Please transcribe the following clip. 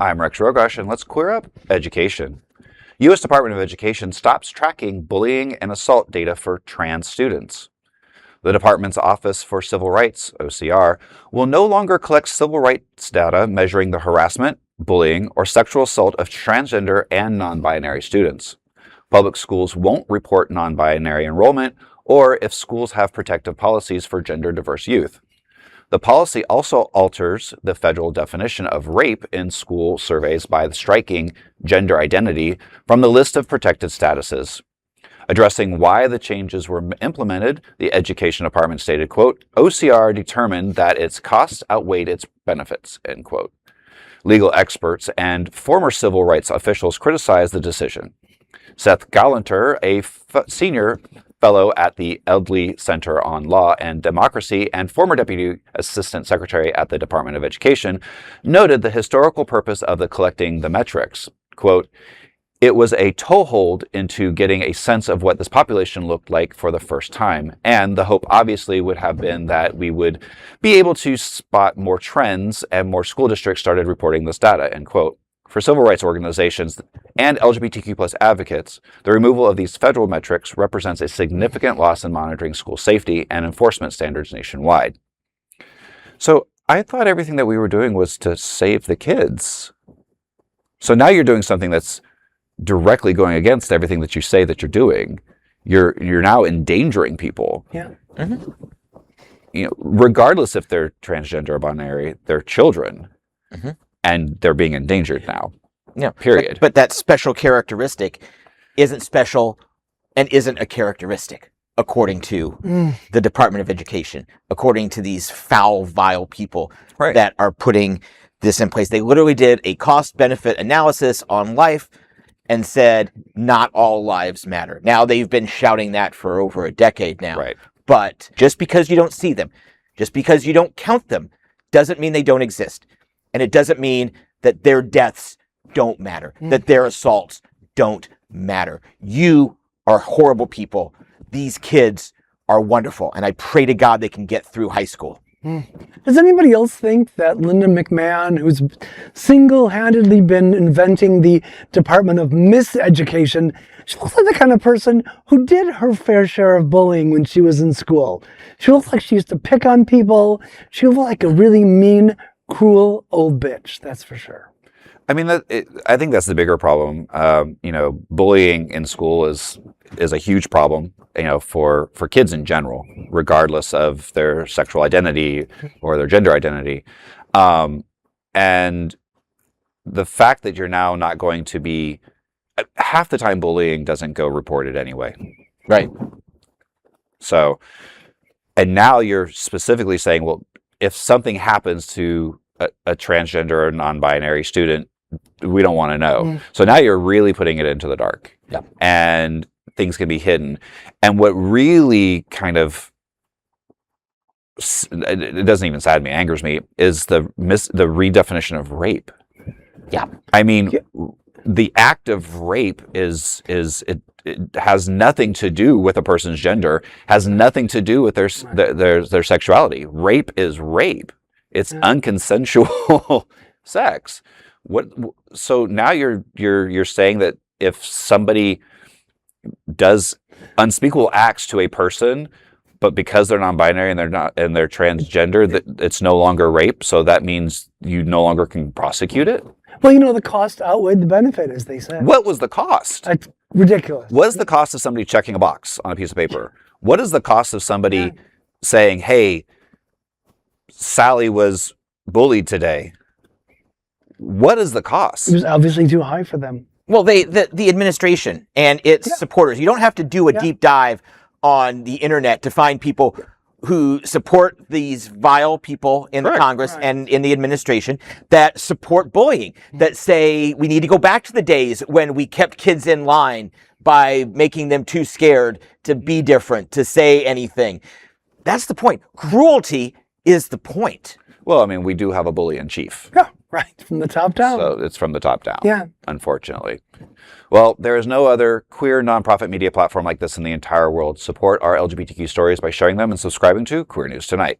I'm Rex Rogosh, and let's queer up education. U.S. Department of Education stops tracking bullying and assault data for trans students. The department's Office for Civil Rights, OCR, will no longer collect civil rights data measuring the harassment, bullying, or sexual assault of transgender and non-binary students. Public schools won't report non-binary enrollment or if schools have protective policies for gender-diverse youth. The policy also alters the federal definition of rape in school surveys by striking gender identity from the list of protected statuses. Addressing why the changes were implemented, the Education Department stated, quote, OCR determined that its costs outweighed its benefits, end quote. Legal experts and former civil rights officials criticized the decision. Seth Galanter, a senior fellow at the Edley Center on Law and Democracy and former Deputy Assistant Secretary at the Department of Education, noted the historical purpose of collecting the metrics. Quote, it was a toehold into getting a sense of what this population looked like for the first time, and the hope obviously would have been that we would be able to spot more trends and more school districts started reporting this data, end quote. For civil rights organizations and LGBTQ+ advocates, the removal of these federal metrics represents a significant loss in monitoring school safety and enforcement standards nationwide. So I thought everything that we were doing was to save the kids. So now you're doing something that's directly going against everything that you say that you're doing. You're now endangering people. Yeah. Mm-hmm. You know, regardless if they're transgender or binary, they're children. Mm-hmm. And they're being endangered now. Yeah. Period. But that special characteristic isn't special and isn't a characteristic, according to the Department of Education, according to these foul, vile people that are putting this in place. They literally did a cost-benefit analysis on life and said, not all lives matter. Now, they've been shouting that for over a decade now. Right. But just because you don't see them, just because you don't count them, doesn't mean they don't exist. And it doesn't mean that their deaths don't matter, that their assaults don't matter. You are horrible people. These kids are wonderful. And I pray to God they can get through high school. Does anybody else think that Linda McMahon, who's single-handedly been inventing the Department of Miseducation, she looks like the kind of person who did her fair share of bullying when she was in school? She looks like she used to pick on people. She looked like a really mean, cruel old bitch, that's for sure. I mean, I think that's the bigger problem. Bullying in school is a huge problem, for kids in general, regardless of their sexual identity or their gender identity. And the fact that you're now not going to be, half the time bullying doesn't go reported anyway. Right. So, and now you're specifically saying, well, if something happens to a transgender or non-binary student, we don't want to know. So now you're really putting it into the dark. Yeah. And things can be hidden. And what really kind of, it doesn't even sadden me, angers me, is the redefinition of rape. Yeah. I mean, the act of rape it has nothing to do with a person's gender, has nothing to do with their sexuality. Rape is rape. It's unconsensual sex. So now you're saying that if somebody does unspeakable acts to a person, but because they're non-binary and they're transgender, that it's no longer rape. So that means you no longer can prosecute it. Well, the cost outweighed the benefit, as they said. What was the cost? It's ridiculous. What is the cost of somebody checking a box on a piece of paper? What is the cost of somebody saying, hey, Sally was bullied today? What is the cost? It was obviously too high for them. Well, the administration and its supporters, you don't have to do a deep dive on the internet to find people who support these vile people in the Congress and in the administration that support bullying, that say we need to go back to the days when we kept kids in line by making them too scared to be different, to say anything. That's the point. Cruelty is the point. Well, I mean, we do have a bully in chief. Yeah, right. From the top down. So it's from the top down. Yeah. Unfortunately. Well, there is no other queer nonprofit media platform like this in the entire world. Support our LGBTQ stories by sharing them and subscribing to Queer News Tonight.